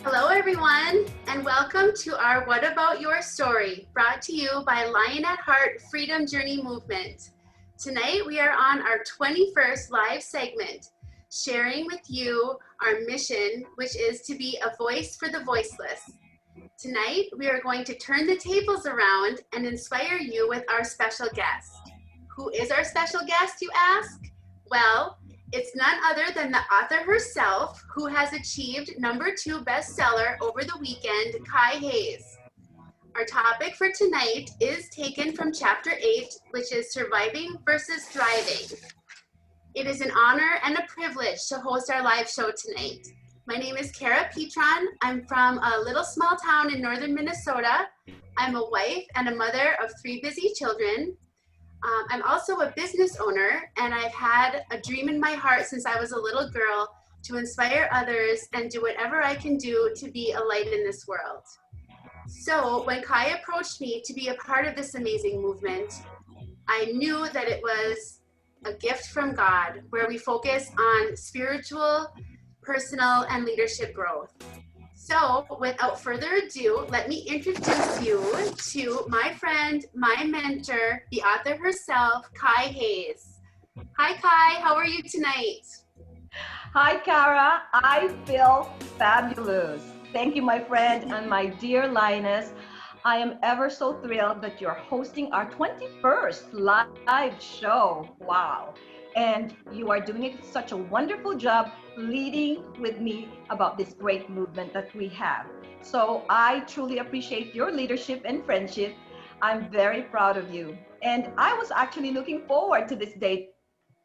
Hello everyone, and welcome to our What About Your Story, brought to you by Lion at Heart Freedom Journey Movement. Tonight we are on our 21st live segment, sharing with you our mission, which is to be a voice for the voiceless. Tonight we are going to turn the tables around and inspire you with our special guest. Who is our special guest, you ask? Well, it's none other than the author herself, who has achieved #2 bestseller over the weekend, Kai Hayes. Our topic for tonight is taken from Chapter 8, which is Surviving versus Thriving. It is an honor and a privilege to host our live show tonight. My name is Kara Petron. I'm from a little small town in northern Minnesota. I'm a wife and a mother of 3 busy children. I'm also a business owner, and I've had a dream in my heart since I was a little girl to inspire others and do whatever I can do to be a light in this world. So when Kai approached me to be a part of this amazing movement, I knew that it was a gift from God, where we focus on spiritual, personal, and leadership growth. So without further ado, let me introduce you to my friend, my mentor, the author herself, Kai Hayes. Hi Kai, how are you tonight? Hi Kara, I feel fabulous. Thank you, my friend and my dear lioness. I am ever so thrilled that you're hosting our 21st live show. Wow. And you are doing such a wonderful job leading with me about this great movement that we have. So I truly appreciate your leadership and friendship. I'm very proud of you. And I was actually looking forward to this day,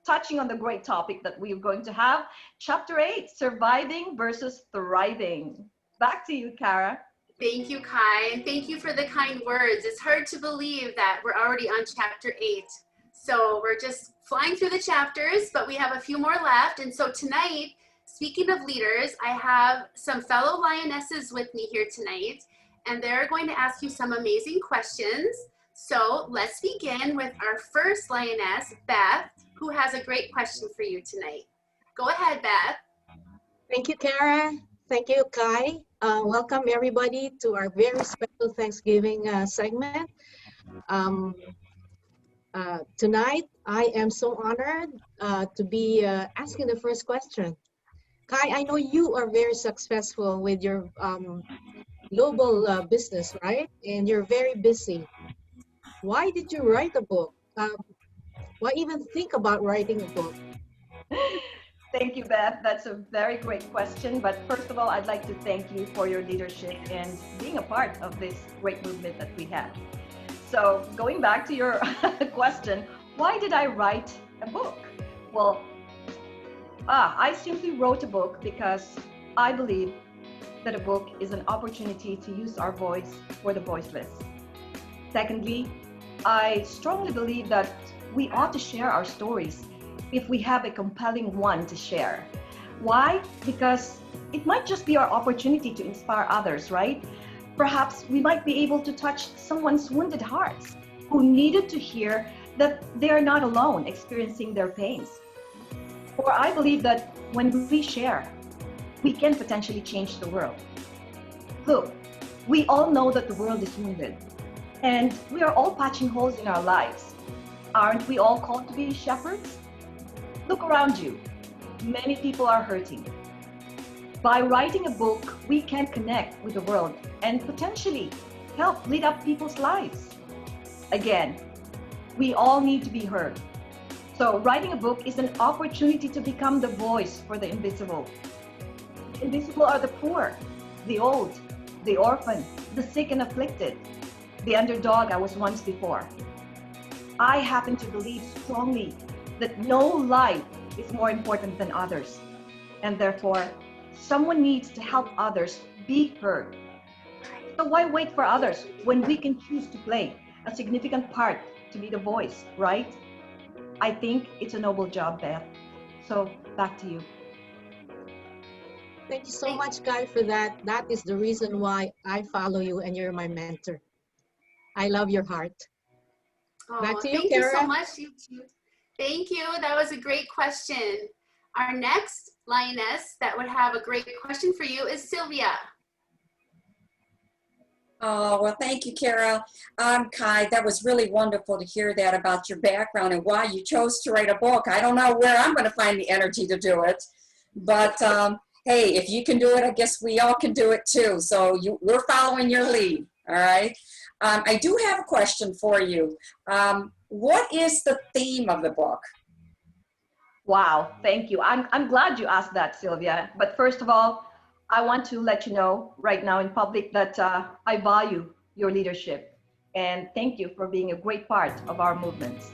touching on the great topic that we're going to have, Chapter 8, Surviving versus Thriving. Back to you, Kara. Thank you, Kai, and thank you for the kind words. It's hard to believe that we're already on Chapter 8. So we're just flying through the chapters, but we have a few more left. And so tonight, speaking of leaders, I have some fellow lionesses with me here tonight, and they're going to ask you some amazing questions. So let's begin with our first lioness, Beth, who has a great question for you tonight. Go ahead, Beth. Thank you, Kara. Thank you, Kai. Welcome everybody to our very special Thanksgiving segment. Tonight, I am so honored to be asking the first question. Kai, I know you are very successful with your global business, right? And you're very busy. Why did you write a book? Why even think about writing a book? Thank you, Beth. That's a very great question. But first of all, I'd like to thank you for your leadership and being a part of this great movement that we have. So going back to your question, why did I write a book? Well, I simply wrote a book because I believe that a book is an opportunity to use our voice for the voiceless. Secondly, I strongly believe that we ought to share our stories if we have a compelling one to share. Why? Because it might just be our opportunity to inspire others, right? Perhaps we might be able to touch someone's wounded hearts who needed to hear that they are not alone experiencing their pains. Or I believe that when we share, we can potentially change the world. Look, we all know that the world is wounded, and we are all patching holes in our lives. Aren't we all called to be shepherds? Look around you. Many people are hurting. By writing a book, we can connect with the world and potentially help lead up people's lives. Again, we all need to be heard. So writing a book is an opportunity to become the voice for the invisible. The invisible are the poor, the old, the orphan, the sick and afflicted, the underdog I was once before. I happen to believe strongly that no life is more important than others, and therefore someone needs to help others be heard. So why wait for others when we can choose to play a significant part to be the voice, right? I think it's a noble job, Beth. So back to you. Thank you so much, Kai, for that. That is the reason why I follow you and you're my mentor. I love your heart. Back to you, thank Kara. you so much, you two. Thank you. That was a great question. Our next lioness that would have a great question for you is Sylvia. Oh, well, thank you, Carol. Kai, that was really wonderful to hear that about your background and why you chose to write a book. I don't know where I'm going to find the energy to do it, but hey, if you can do it, I guess we all can do it too. So we're following your lead, all right? I do have a question for you. What is the theme of the book? Wow, thank you. I'm glad you asked that, Sylvia. But first of all, I want to let you know right now in public that I value your leadership and thank you for being a great part of our movements.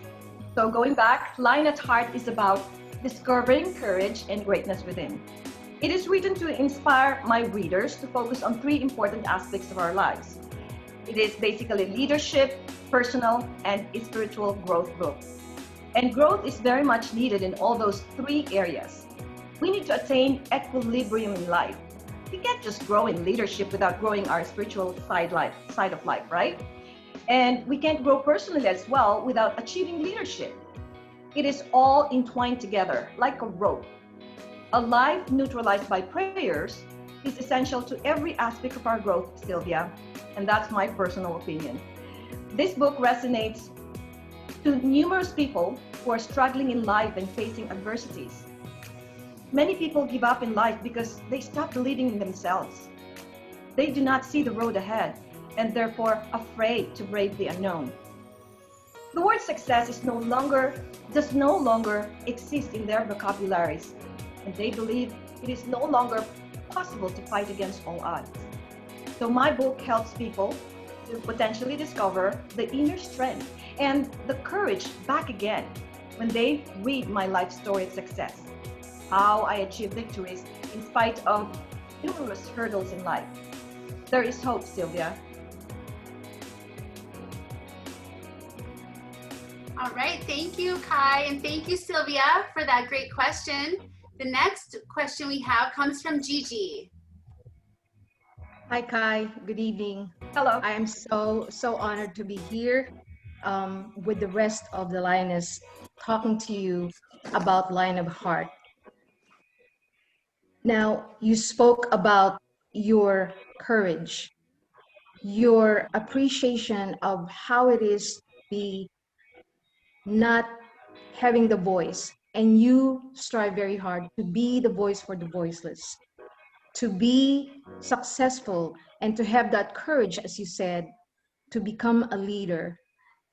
So going back, Lion at Heart is about discovering courage and greatness within. It is written to inspire my readers to focus on three important aspects of our lives. It is basically leadership, personal, and spiritual growth book. And growth is very much needed in all those three areas. We need to attain equilibrium in life. We can't just grow in leadership without growing our spiritual side of life, right? And we can't grow personally as well without achieving leadership. It is all entwined together like a rope. A life neutralized by prayers is essential to every aspect of our growth, Sylvia, and that's my personal opinion. This book resonates to numerous people who are struggling in life and facing adversities. Many people give up in life because they stop believing in themselves. They do not see the road ahead and therefore afraid to brave the unknown. The word success does no longer exist in their vocabularies, and they believe it is no longer possible to fight against all odds. So my book helps people to potentially discover the inner strength and the courage back again when they read my life story of success, how I achieved victories in spite of numerous hurdles in life. There is hope, Sylvia. All right, thank you, Kai, and thank you, Sylvia, for that great question. The next question we have comes from Gigi. Hi, Kai. Good evening. Hello. I am so honored to be here with the rest of the Lioness talking to you about Lion of Heart. Now, you spoke about your courage, your appreciation of how it is to be not having the voice, and you strive very hard to be the voice for the voiceless, to be successful, and to have that courage, as you said, to become a leader.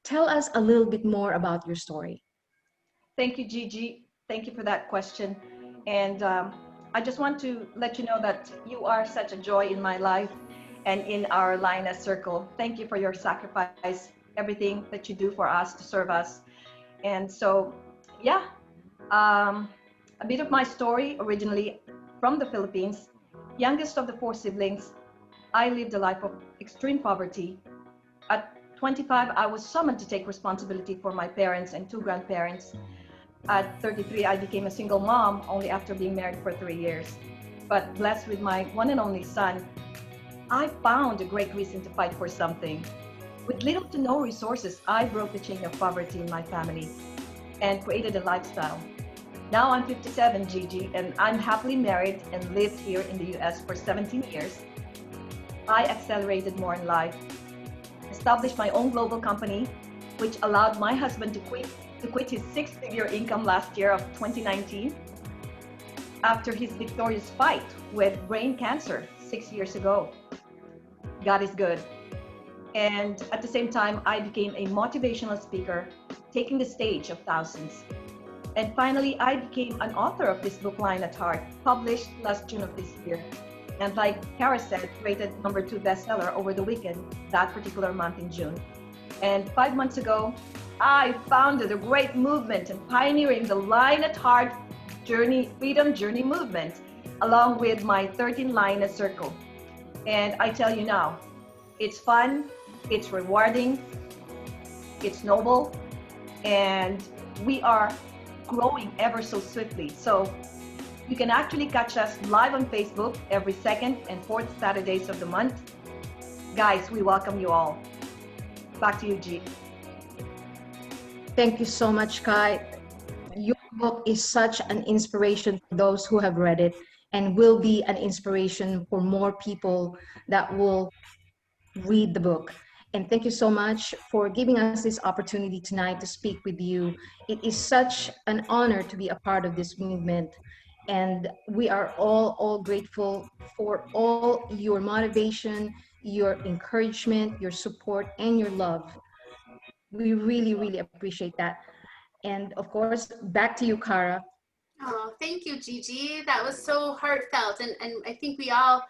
Tell us a little bit more about your story. Thank you, Gigi. Thank you for that question. And I just want to let you know that you are such a joy in my life and in our Lioness Circle. Thank you for your sacrifice, everything that you do for us to serve us. And so, yeah, a bit of my story, originally from the Philippines, youngest of the four siblings. I lived a life of extreme poverty. At 25, I was summoned to take responsibility for my parents and two grandparents. At 33, I became a single mom only after being married for 3 years. But blessed with my one and only son, I found a great reason to fight for something. With little to no resources, I broke the chain of poverty in my family and created a lifestyle. Now I'm 57, Gigi, and I'm happily married and lived here in the US for 17 years. I accelerated more in life, established my own global company, which allowed my husband to quit his six-figure income last year of 2019 after his victorious fight with brain cancer 6 years ago. God is good. And at the same time, I became a motivational speaker, taking the stage of thousands. And finally, I became an author of this book, Lion at Heart, published last June of this year. And like Kara said, rated #2 bestseller over the weekend, that particular month in June. And 5 months ago, I founded a great movement and pioneering the Lion at Heart Freedom Journey movement, along with my 13 Lioness Circle. And I tell you now, it's fun, it's rewarding, it's noble, and we are growing ever so swiftly. So you can actually catch us live on Facebook every second and fourth Saturdays of the month. Guys, we welcome you all. Back to you, G. Thank you so much, Kai. Your book is such an inspiration for those who have read it and will be an inspiration for more people that will read the book. And thank you so much for giving us this opportunity tonight to speak with you. It is such an honor to be a part of this movement. And we are all grateful for all your motivation, your encouragement, your support, and your love. We really appreciate that. And of course, back to you, Kara. Oh, thank you, Gigi. That was so heartfelt. And I think we all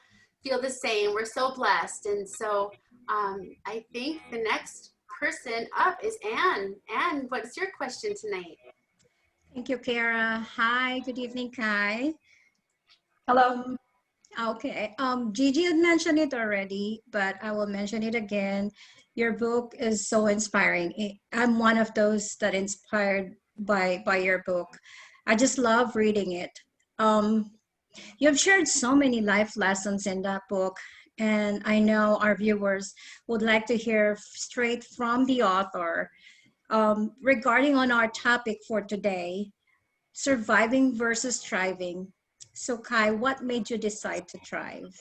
feel the same. We're so blessed. And so I think the next person up is Anne. Anne, what's your question tonight? Thank you, Kara. Hi, good evening, Kai. Hello. Okay, Gigi had mentioned it already, but I will mention it again. Your book is so inspiring. I'm one of those that inspired by your book. I just love reading it. Um, you've shared so many life lessons in that book, and I know our viewers would like to hear straight from the author regarding on our topic for today, surviving versus thriving. So Kai, what made you decide to thrive?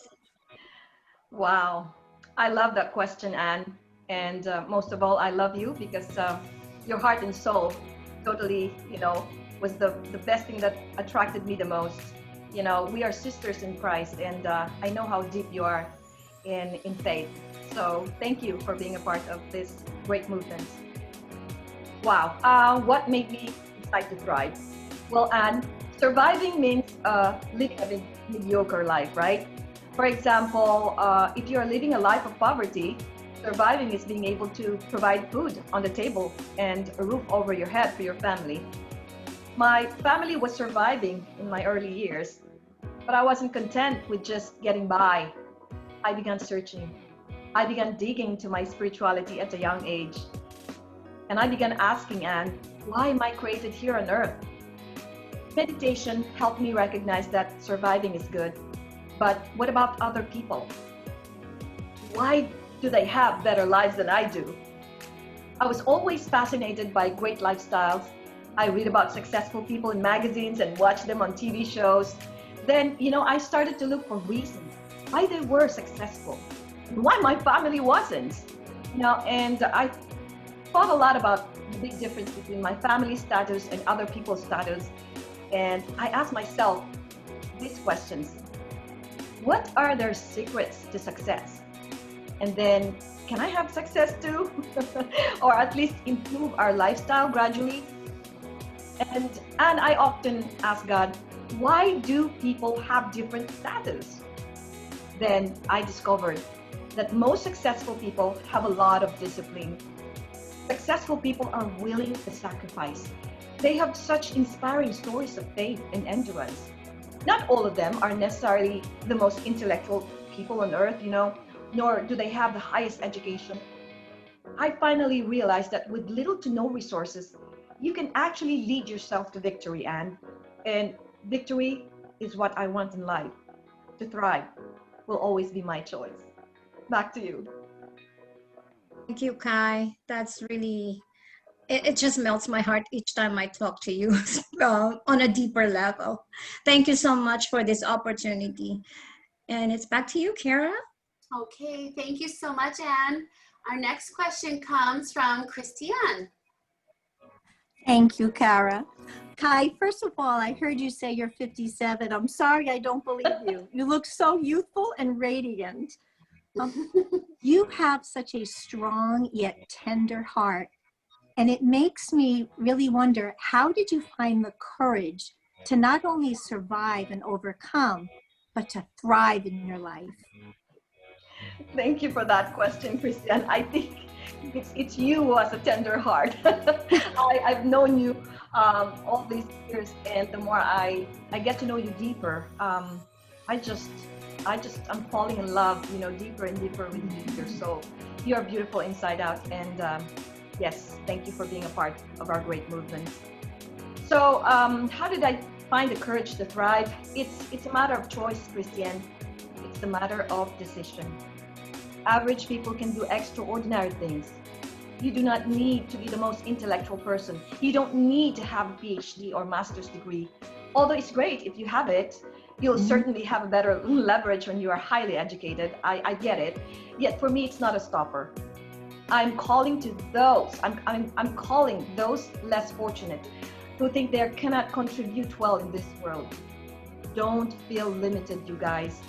Wow. I love that question, Anne. And most of all, I love you because your heart and soul totally, was the best thing that attracted me the most. We are sisters in Christ, and I know how deep you are in faith. So thank you for being a part of this great movement. Wow. What made me decide to thrive? Well, Anne, surviving means living a mediocre life, right? For example, if you're living a life of poverty, surviving is being able to provide food on the table and a roof over your head for your family. My family was surviving in my early years, but I wasn't content with just getting by. I began searching. I began digging into my spirituality at a young age. And I began asking Anne, why am I created here on earth? Meditation helped me recognize that surviving is good, but what about other people? Why do they have better lives than I do? I was always fascinated by great lifestyles. I read about successful people in magazines and watch them on TV shows. Then, I started to look for reasons why they were successful and why my family wasn't. And I thought a lot about the big difference between my family status and other people's status. And I asked myself these questions. What are their secrets to success? And then, can I have success too? Or at least improve our lifestyle gradually? And I often ask God, why do people have different status? Then I discovered that most successful people have a lot of discipline. Successful people are willing to sacrifice. They have such inspiring stories of faith and endurance. Not all of them are necessarily the most intellectual people on earth, nor do they have the highest education. I finally realized that with little to no resources, you can actually lead yourself to victory, Anne. And victory is what I want in life. To thrive will always be my choice. Back to you. Thank you, Kai. That's really, it just melts my heart each time I talk to you on a deeper level. Thank you so much for this opportunity. And it's back to you, Kara. Okay, thank you so much, Anne. Our next question comes from Christiane. Thank you, Kara. Kai, first of all, I heard you say you're 57. I'm sorry, I don't believe you. You look so youthful and radiant. You have such a strong yet tender heart. And it makes me really wonder, how did you find the courage to not only survive and overcome, but to thrive in your life? Thank you for that question, Christian. I think it's you who has a tender heart. I've known you all these years, and the more I get to know you deeper, I'm falling in love, deeper and deeper with you, your soul. You are beautiful inside out, and yes, thank you for being a part of our great movement. So, how did I find the courage to thrive? It's a matter of choice, Christian. It's a matter of decision. Average people can do extraordinary things. You do not need to be the most intellectual person. You don't need to have a PhD or master's degree. Although it's great if you have it, You'll certainly have a better leverage when you are highly educated. I get it. Yet for me, it's not a stopper. I'm calling to those, I'm calling those less fortunate who think they cannot contribute well in this world. Don't feel limited, you guys.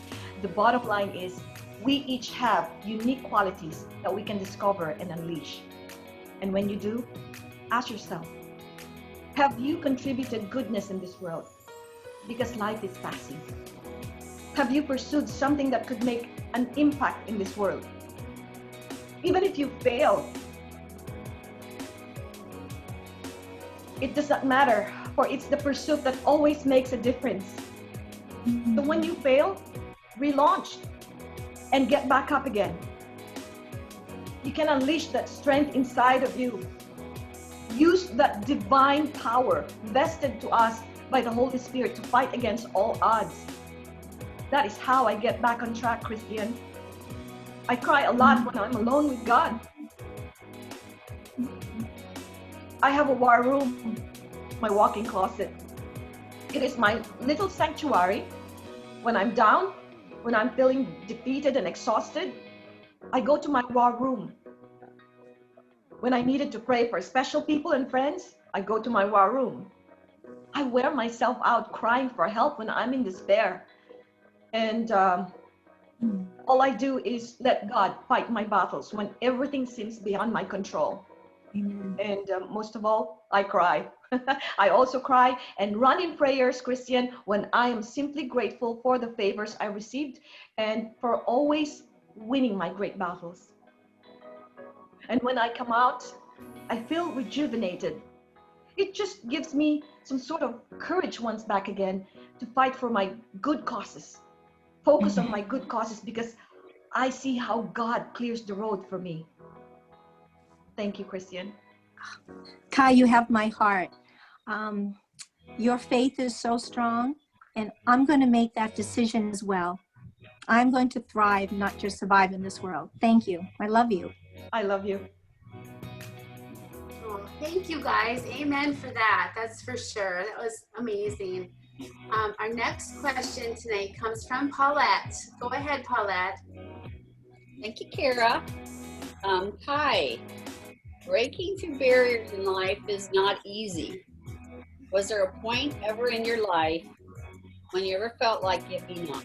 The bottom line is we each have unique qualities that we can discover and unleash. And when you do, ask yourself, have you contributed goodness in this world? Because life is passing. Have you pursued something that could make an impact in this world? Even if you fail, it does not matter, for it's the pursuit that always makes a difference. So when you fail, relaunch and get back up again. You can unleash that strength inside of you. Use that divine power vested to us by the Holy Spirit to fight against all odds. That is how I get back on track, Christian. I cry a lot when I'm alone with God. I have a war room, my walk-in closet. It is my little sanctuary. When I'm down, when I'm feeling defeated and exhausted, I go to my war room. When I needed to pray for special people and friends, I go to my war room. I wear myself out crying for help when I'm in despair. And all I do is let God fight my battles when everything seems beyond my control. Amen. And most of all, I cry. I also cry and run in prayers, Christian, when I am simply grateful for the favors I received and for always winning my great battles. And when I come out, I feel rejuvenated. It just gives me some sort of courage once back again to fight for my good causes. Focus on my good causes because I see how God clears the road for me. Thank you, Christian. Kai, you have my heart. Your faith is so strong, and I'm going to make that decision as well. I'm going to thrive, not just survive in this world. Thank you. I love you. I love you. Oh, thank you guys. Amen for that. That's for sure. That was amazing. Our next question tonight comes from Paulette. Go ahead, Paulette. Thank you, Kara. Hi. Breaking through barriers in life is not easy. Was there a point ever in your life when you ever felt like giving up?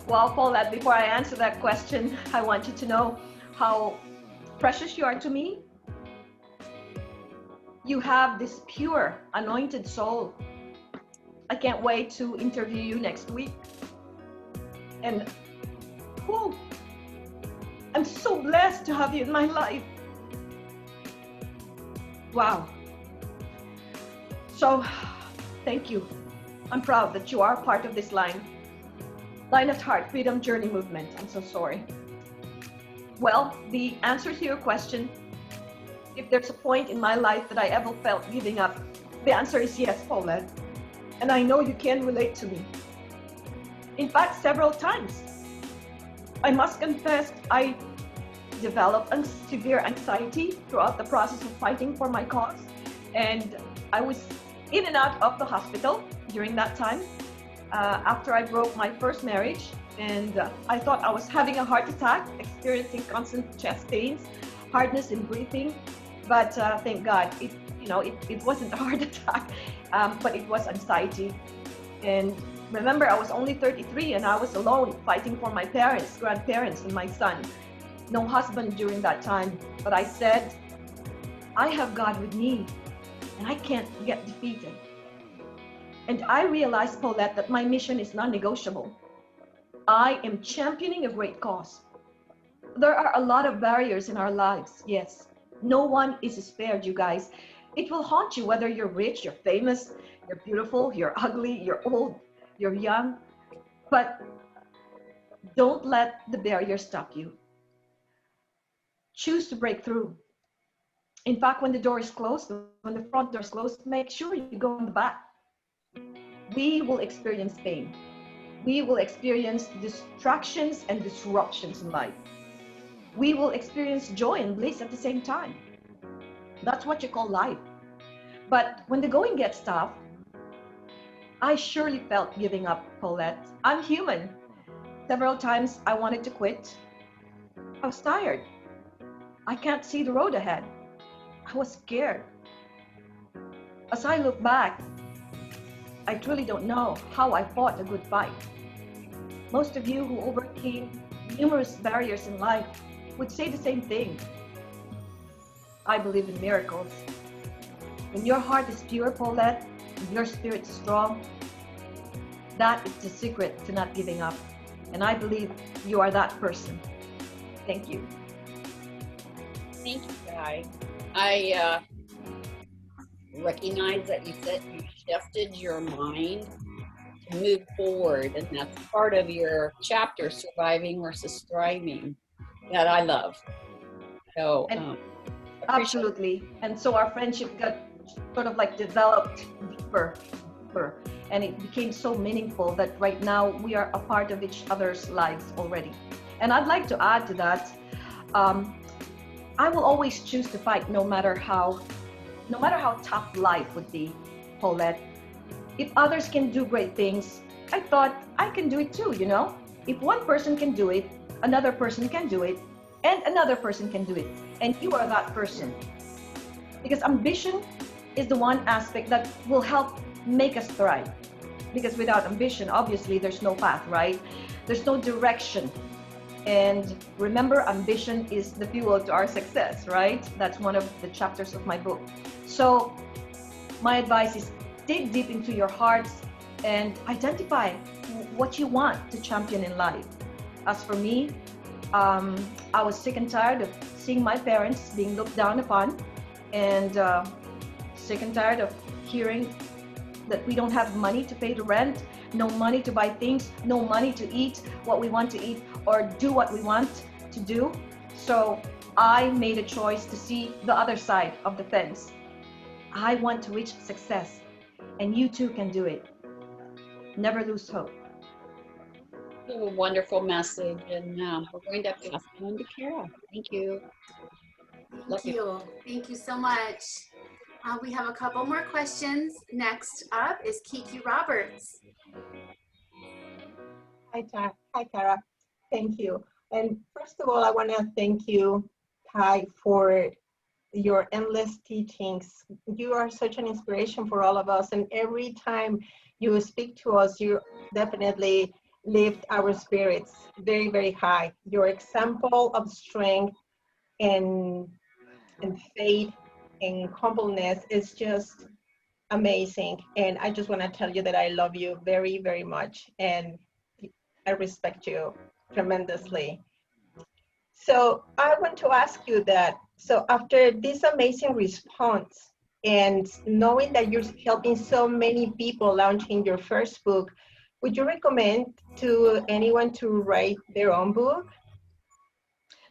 Well, Paulette, before I answer that question, I want you to know how precious you are to me. You have this pure, anointed soul. I can't wait to interview you next week. And whew, I'm so blessed to have you in my life. Wow. So, thank you. I'm proud that you are part of this line at Heart Freedom Journey movement. I'm so sorry. Well, the answer to your question, if there's a point in my life that I ever felt giving up, the answer is yes, Paulette. And I know you can relate to me. In fact, several times. I must confess, I developed severe anxiety throughout the process of fighting for my cause. And I was in and out of the hospital during that time after I broke my first marriage. And I thought I was having a heart attack, experiencing constant chest pains, hardness in breathing. But thank God, it wasn't a heart attack, but it was anxiety. And remember, I was only 33 and I was alone fighting for my parents, grandparents, and my son. No husband during that time. But I said, I have God with me and I can't get defeated. And I realized, Paulette, that my mission is non-negotiable. I am championing a great cause. There are a lot of barriers in our lives, yes. No one is spared, you guys. It will haunt you whether you're rich, you're famous, you're beautiful, you're ugly, you're old, you're young. But don't let the barrier stop you. Choose to break through. In fact, when the door is closed, when the front door is closed, make sure you go in the back. We will experience pain. We will experience distractions and disruptions in life. We will experience joy and bliss at the same time. That's what you call life. But when the going gets tough, I surely felt giving up, Paulette. I'm human. Several times I wanted to quit. I was tired. I can't see the road ahead. I was scared. As I look back, I truly don't know how I fought a good fight. Most of you who overcame numerous barriers in life would say the same thing. I believe in miracles. When your heart is pure, Paulette, and your spirit is strong, that is the secret to not giving up. And I believe you are that person. Thank you. Thank you, Guy. I recognize that you said you shifted your mind to move forward, and that's part of your chapter, Surviving versus Thriving, that I love. So, And absolutely. And so our friendship got sort of like developed deeper, and it became so meaningful that right now we are a part of each other's lives already. And I'd like to add to that, I will always choose to fight no matter how tough life would be, Paulette. If others can do great things, I thought I can do it too, you know? If one person can do it, another person can do it, and another person can do it. And you are that person. Because ambition is the one aspect that will help make us thrive. Because without ambition, obviously, there's no path, right? There's no direction. And remember, ambition is the fuel to our success, right? That's one of the chapters of my book. So my advice is dig deep into your hearts and identify what you want to champion in life. As for me, I was sick and tired of seeing my parents being looked down upon, and sick and tired of hearing that we don't have money to pay the rent, no money to buy things, no money to eat what we want to eat or do what we want to do. So I made a choice to see the other side of the fence. I want to reach success, and you too can do it. Never lose hope. a wonderful message, and we're going to pass it on to Kara. Thank you. Thank you. Thank you so much. We have a couple more questions. Next up is Kiki Roberts. Hi, Tara. Thank you. And first of all, I want to thank you, Kai, for your endless teachings. You are such an inspiration for all of us. And every time you speak to us, you definitely lift our spirits very, very high. Your example of strength and faith and humbleness is just amazing. And I just want to tell you that I love you very, very much. And I respect you tremendously. So I want to ask you that, so after this amazing response and knowing that you're helping so many people launching your first book, would you recommend to anyone to write their own book?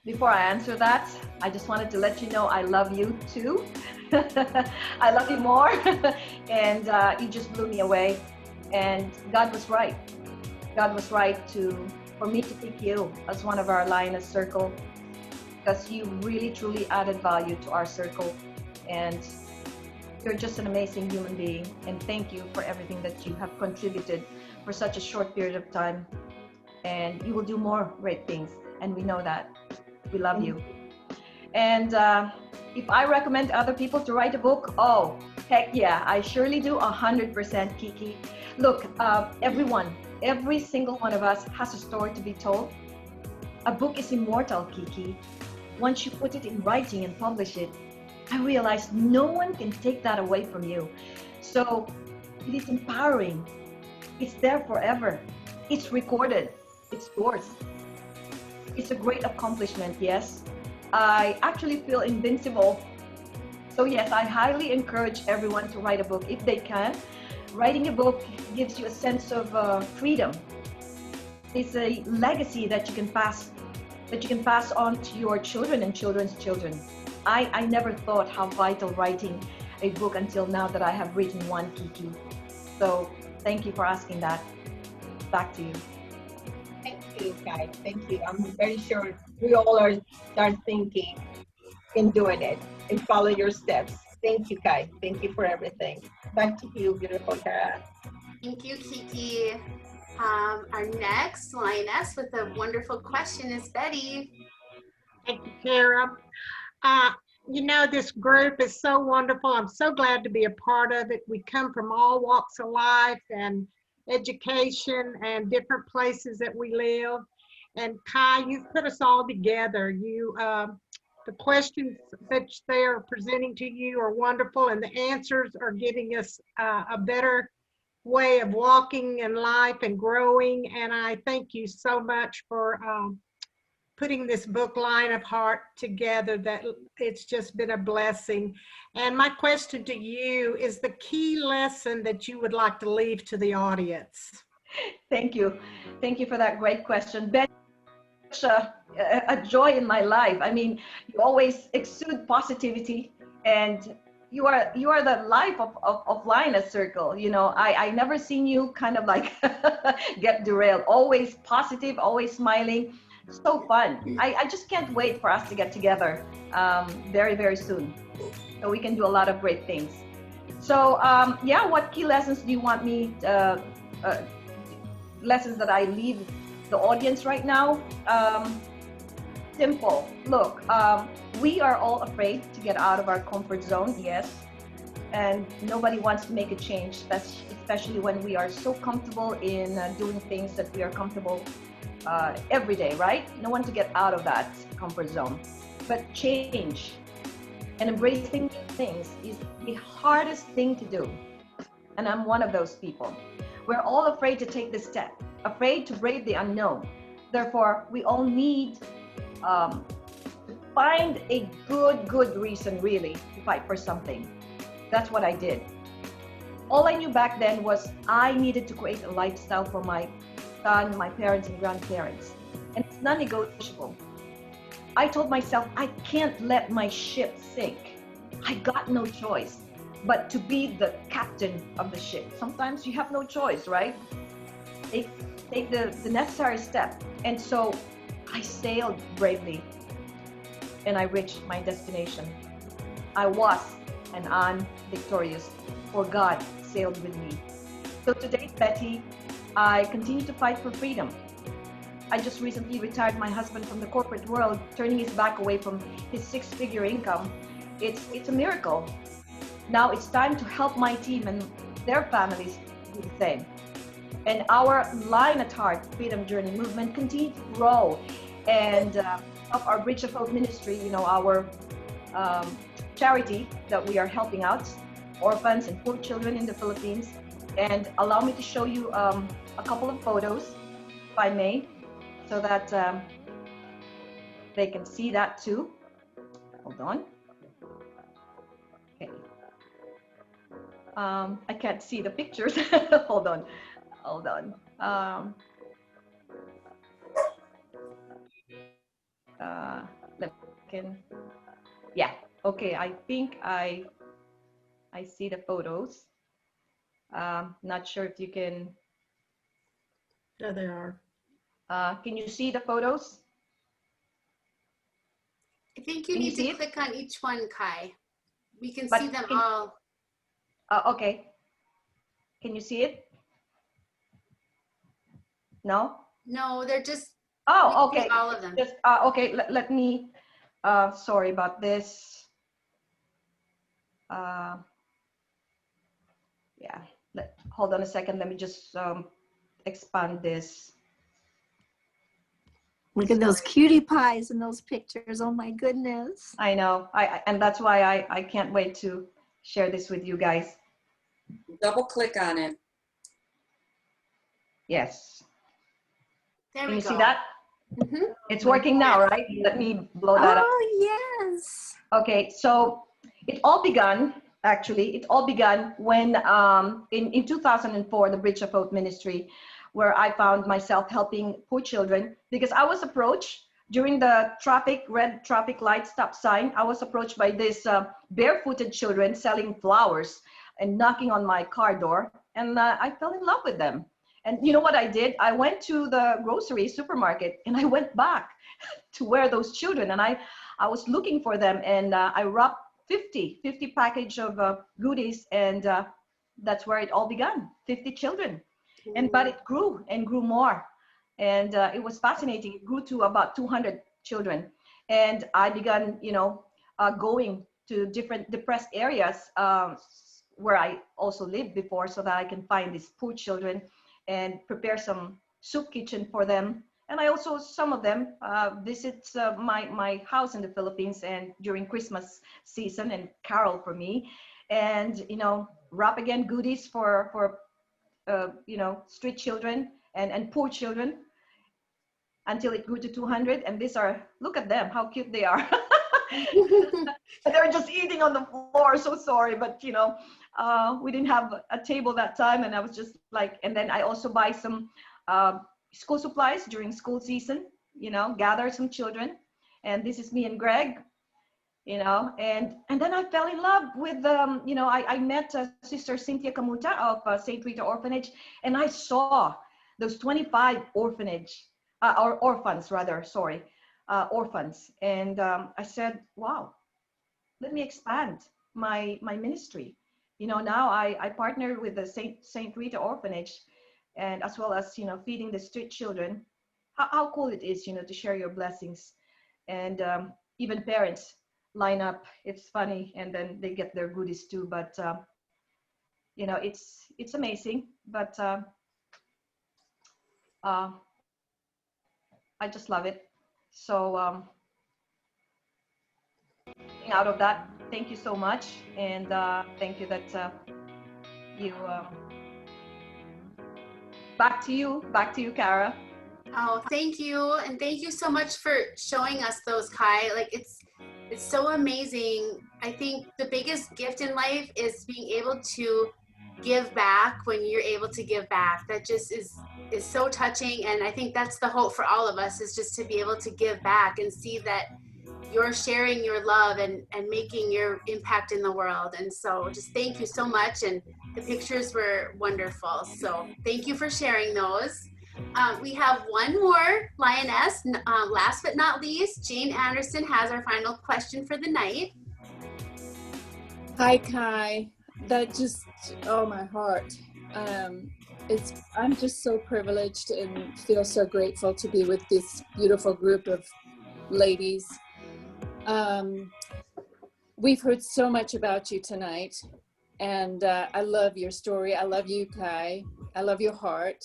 Before I answer that, I just wanted to let you know I love you too. I love you more. And you just blew me away. And God was right. God was right for me to pick you as one of our Lioness Circle, because you really truly added value to our circle, and you're just an amazing human being. And thank you for everything that you have contributed for such a short period of time, and you will do more great things, and we know that. We love you. And if I recommend other people to write a book, oh heck yeah, I surely do. 100%, Kiki. Look, every single one of us has a story to be told. A book is immortal, Kiki. Once you put it in writing and publish it, I realized no one can take that away from you. So it is empowering. It's there forever. It's recorded. It's yours. It's a great accomplishment, yes. I actually feel invincible. So yes, I highly encourage everyone to write a book if they can. Writing a book gives you a sense of freedom. It's a legacy that you can pass on to your children and children's children. I never thought how vital writing a book until now that I have written one, Kiki. So thank you for asking that. Back to you. Thank you, Kai. Thank you. I'm very sure we all are start thinking and doing it and follow your steps. Thank you, Kai. Thank you for everything. Back to you, beautiful Kara. Thank you, Kiki. Our next lioness with a wonderful question is Betty. Thank you, Kara. You know, this group is so wonderful. I'm so glad to be a part of it. We come from all walks of life and education and different places that we live. And Kai, you've put us all together. The questions that they are presenting to you are wonderful, and the answers are giving us a better way of walking in life and growing. And I thank you so much for putting this book Line of Heart together. That it's just been a blessing. And my question to you is the key lesson that you would like to leave to the audience. Thank you. Thank you for that great question. Ben, a joy in my life. I mean, you always exude positivity, and you are the life of Lioness Circle. You know, I never seen you kind of like get derailed. Always positive, always smiling. So fun. I just can't wait for us to get together very, very soon, so we can do a lot of great things. So yeah, what key lessons do you want me lessons that I leave the audience right now? Simple. Look, we are all afraid to get out of our comfort zone, yes, and nobody wants to make a change, especially when we are so comfortable in doing things that we are comfortable every day, right? No one to get out of that comfort zone. But change and embracing things is the hardest thing to do, and I'm one of those people. We're all afraid to take this step, afraid to brave the unknown. Therefore, we all need to find a good reason really to fight for something. That's what I did. All I knew back then was I needed to create a lifestyle for my son, my parents and grandparents, and it's non-negotiable. I told myself I can't let my ship sink. I got no choice but to be the captain of the ship. Sometimes you have no choice, right? Take the necessary step. And so I sailed bravely and I reached my destination. I was and I'm victorious, for God sailed with me. So today, Betty, I continue to fight for freedom. I just recently retired my husband from the corporate world, turning his back away from his six-figure income. It's a miracle. Now it's time to help my team and their families do the same. And our Line at Heart Freedom Journey movement continues to grow. And of our Bridge of Hope ministry, you know, our charity that we are helping out orphans and poor children in the Philippines. And allow me to show you a couple of photos, if I may, so that they can see that too. Hold on. Okay. I can't see the pictures. Hold on. Yeah. Okay. I think I see the photos. Not sure if you can. There they are. Can you see the photos? I think you need to click on each one, Kai. We can see them all. Okay. Can you see it? No? No, they're just. Oh, okay. All of them. Just okay. Let me. Sorry about this. Yeah. Hold on a second. Let me just expand this. Look at those cutie pies in those pictures. Oh my goodness. I know. And that's why I can't wait to share this with you guys. Double click on it. Yes. There Can we you go. see that? Mm-hmm. It's working now, right? Let me blow that up. Oh, yes. Okay, so it all began when in 2004, the Bridge of Hope ministry, where I found myself helping poor children, because I was approached during the red traffic light stop sign. I was approached by these barefooted children selling flowers and knocking on my car door, and I fell in love with them. And you know what I did? I went to the grocery supermarket and I went back to where those children, and I was looking for them, and I wrapped 50 package of goodies and that's where it all began. 50 children, but it grew and grew more, and it was fascinating. It grew to about 200 children, and I began, going to different depressed areas where I also lived before, so that I can find these poor children and prepare some soup kitchen for them. And I also, some of them, visit my house in the Philippines, and during Christmas season, and carol for me, and wrap again goodies for street children and poor children, until it grew to 200. And these are, look at them, how cute they are. They're just eating on the floor. So sorry, but we didn't have a table that time, and I was just like, and then I also buy some school supplies during school season, gather some children. And this is me and Greg, and then I fell in love with, I met Sister Cynthia Kamuta of St. Rita Orphanage, and I saw those 25 orphans, orphans. And I said, wow, let me expand my ministry. Now I partner with the St. Rita Orphanage, and as well as, feeding the street children. How cool it is, to share your blessings. And even parents line up. It's funny, and then they get their goodies too. But it's amazing. But I just love it. So out of that, thank you so much, and thank you that you. Back to you, Kara. Oh, thank you. And thank you so much for showing us those, Kai. Like, it's so amazing. I think the biggest gift in life is being able to give back when you're able to give back. That just is so touching. And I think that's the hope for all of us, is just to be able to give back and see that you're sharing your love and making your impact in the world. And so just thank you so much. And the pictures were wonderful. So thank you for sharing those. We have one more lioness. Last but not least, Jane Anderson has our final question for the night. Hi, Kai. That just, oh, my heart. I'm just so privileged and feel so grateful to be with this beautiful group of ladies. We've heard so much about you tonight, and I love your story. I love you, Kai. I love your heart.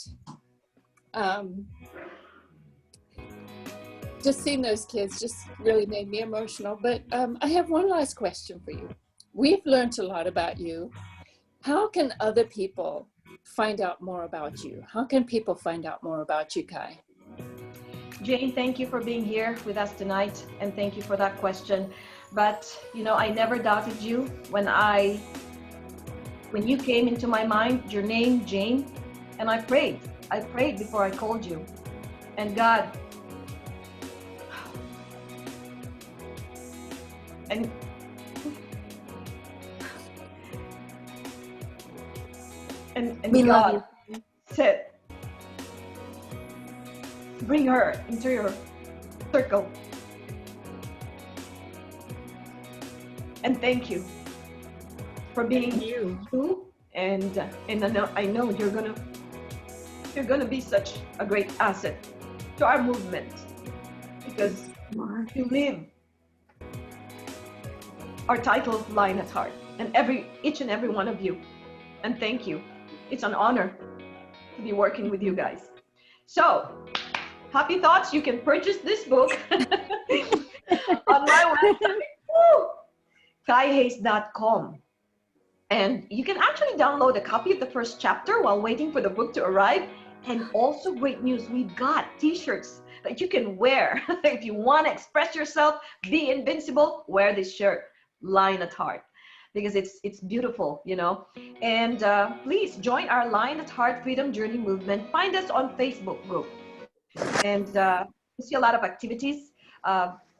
Just seeing those kids just really made me emotional. But I have one last question for you. We've learned a lot about you. How can other people find out more about you? How can people find out more about you, Kai? Jane, thank you for being here with us tonight, and thank you for that question. But I never doubted you when you came into my mind, your name, Jane, and I prayed before I called you. And God, and God said, bring her into your circle. And thank you for being you. And I know you're gonna be such a great asset to our movement, because you live our title, Lion at Heart, and each and every one of you. And thank you. It's an honor to be working with you guys. So, happy thoughts. You can purchase this book on my website, kaihayes.com. And you can actually download a copy of the first chapter while waiting for the book to arrive. And also, great news, we've got t-shirts that you can wear. If you want to express yourself, be invincible, wear this shirt, Lion at Heart, because it's beautiful, And please join our Lion at Heart Freedom Journey movement. Find us on Facebook group. And you see a lot of activities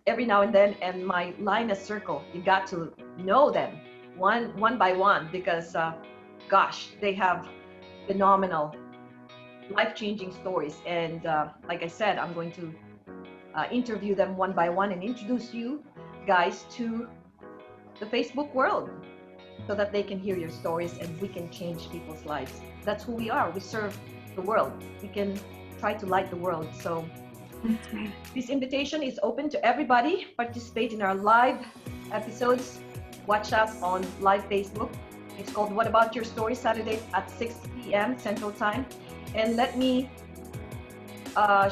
every now and then. And my Lioness Circle, you got to know them one by one, because gosh, they have phenomenal, life-changing stories. And like I said, I'm going to interview them one by one and introduce you guys to the Facebook world. so that they can hear your stories and we can change people's lives. That's who we are. We serve the world. We can try to light the world. So this invitation is open to everybody. Participate in our live episodes. Watch us on live Facebook. It's called What About Your Story, Saturdays at 6 p.m. Central Time. And let me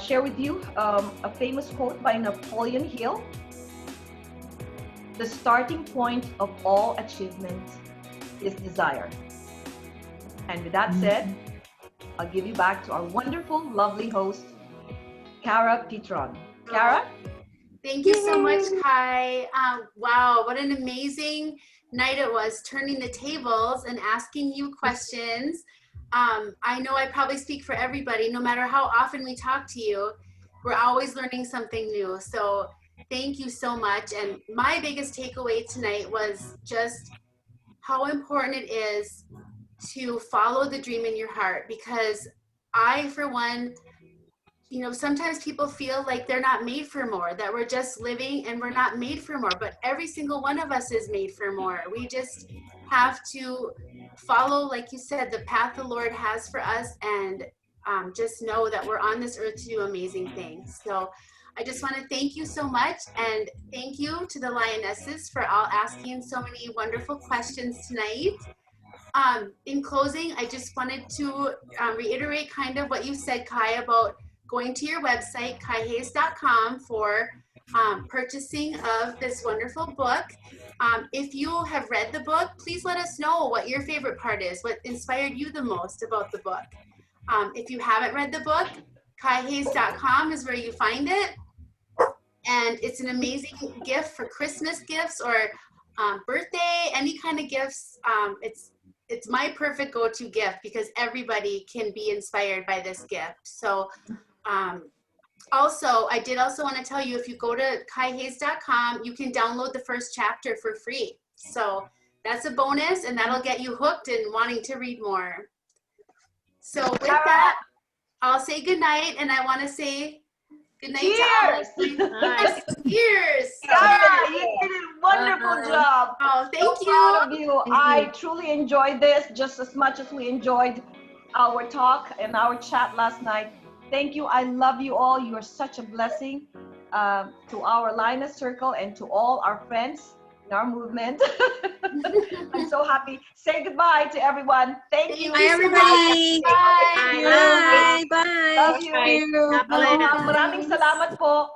share with you a famous quote by Napoleon Hill. The starting point of all achievement is desire. And with that said, I'll give you back to our wonderful, lovely host, Cara Petron. Cara? Thank you so much, Kai. Wow, what an amazing night it was, turning the tables and asking you questions. I know I probably speak for everybody. No matter how often we talk to you, we're always learning something new. So thank you so much. And my biggest takeaway tonight was just how important it is to follow the dream in your heart, because I, for one, you know, sometimes people feel like they're not made for more, that we're just living and we're not made for more, but every single one of us is made for more. We just have to follow, like you said, the path the Lord has for us, and just know that we're on this earth to do amazing things. So I just want to thank you so much, and thank you to the Lionesses for all asking so many wonderful questions tonight. In closing, I just wanted to reiterate kind of what you said, Kai, about going to your website, kaihayes.com, for purchasing of this wonderful book. If you have read the book, please let us know what your favorite part is, what inspired you the most about the book. If you haven't read the book, kaihayes.com is where you find it. And it's an amazing gift for Christmas gifts or birthday, any kind of gifts. It's my perfect go-to gift because everybody can be inspired by this gift. So also, I did also want to tell you, if you go to kaihayes.com, you can download the first chapter for free. So that's a bonus, and that'll get you hooked and wanting to read more. So with that, I'll say good night, and I want to say good night to all of you. Yes, cheers. Cara, you did a wonderful job. Oh, thank So you. proud of you. I truly enjoyed this just as much as we enjoyed our talk and our chat last night. Thank you. I love you all. You are such a blessing to our Lioness Circle and to all our friends in our movement. I'm so happy. Say goodbye to everyone. Thank you. Bye, everybody. Bye. Bye. Bye. Love you. Aloha. Maraming salamat po.